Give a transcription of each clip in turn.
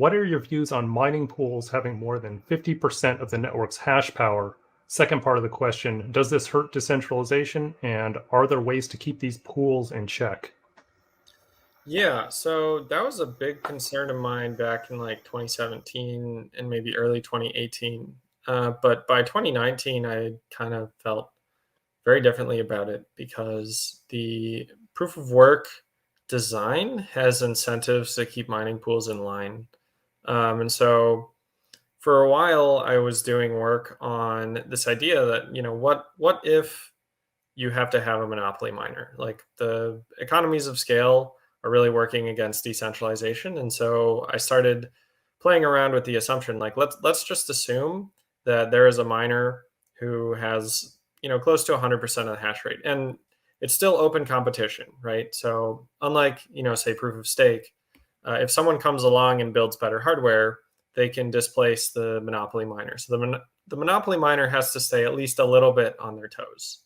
what are your views on mining pools having more than 50% of the network's hash power? Second part of the question, does this hurt decentralization? And are there ways to keep these pools in check? Yeah, so that was a big concern of mine back in like 2017 and maybe early 2018. But by 2019, I kind of felt very differently about it because the proof of work design has incentives to keep mining pools in line. And so for a while, I was doing work on this idea that, what if you have to have a monopoly miner? Like the economies of scale are really working against decentralization. And so I started playing around with the assumption, like let's just assume that there is a miner who has, close to 100% of the hash rate. And it's still open competition, right? So unlike, say proof of stake, if someone comes along and builds better hardware, they can displace the monopoly miner. So the monopoly miner has to stay at least a little bit on their toes,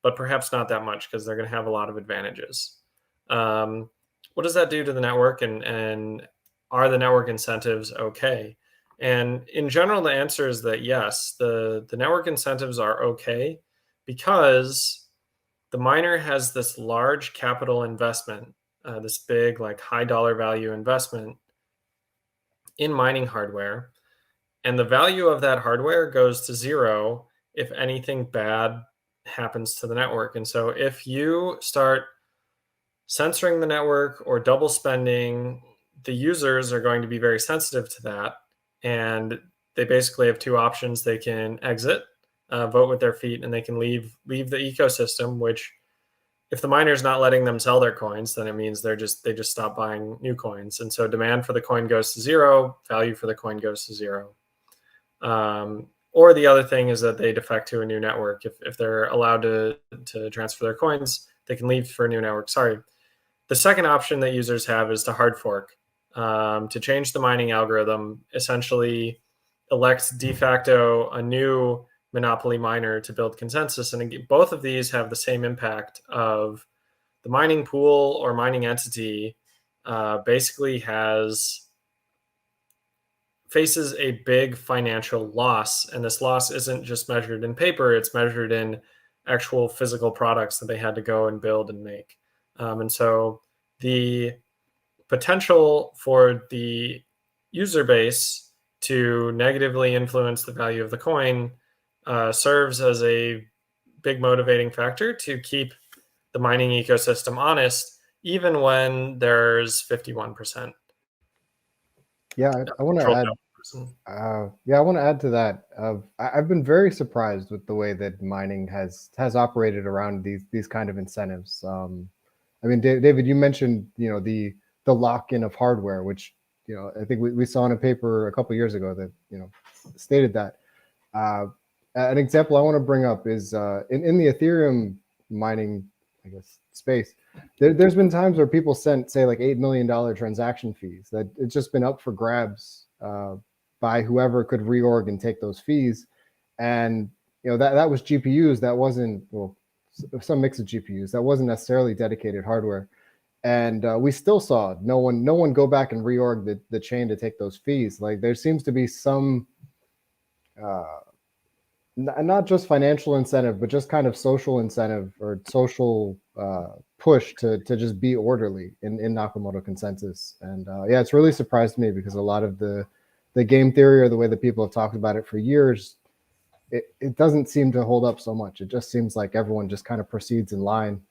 but perhaps not that much because they're going to have a lot of advantages. Um, what does that do to the network, and are the network incentives okay? And in general, the answer is that yes, the network incentives are okay because the miner has this large capital investment, this big, like high dollar value investment in mining hardware. And the value of that hardware goes to zero if anything bad happens to the network. And so if you start censoring the network or double spending, the users are going to be very sensitive to that. And they basically have two options. They can exit, vote with their feet, and they can leave the ecosystem, which if the miner's not letting them sell their coins, then it means they just stop buying new coins. And so demand for the coin goes to zero, value for the coin goes to zero. Or the other thing is that they defect to a new network. If they're allowed to transfer their coins, they can leave for a new network. Sorry. The second option that users have is to hard fork, to change the mining algorithm, essentially elect de facto a new monopoly miner to build consensus. And both of these have the same impact of the mining pool or mining entity basically faces a big financial loss. And this loss isn't just measured in paper, it's measured in actual physical products that they had to go and build and make. And so the potential for the user base to negatively influence the value of the coin serves as a big motivating factor to keep the mining ecosystem honest, even when there's 51% Yeah, I want to control. add. Yeah, I want to add to that. I've been very surprised with the way that mining has operated around these kind of incentives. I mean, David, you mentioned the lock-in of hardware, which I think we saw in a paper a couple years ago that stated that. An example I want to bring up is in the Ethereum mining, I guess, space. There's been times where people sent, say, like $8 million transaction fees that it's just been up for grabs by whoever could reorg and take those fees. And that was GPUs. That wasn't, well, some mix of GPUs. That wasn't necessarily dedicated hardware. And we still saw no one go back and reorg the chain to take those fees. Like there seems to be some not just financial incentive, but just kind of social incentive or social push to just be orderly in Nakamoto consensus. And yeah, it's really surprised me because a lot of the game theory or the way that people have talked about it for years, it doesn't seem to hold up so much. It just seems like everyone just kind of proceeds in line.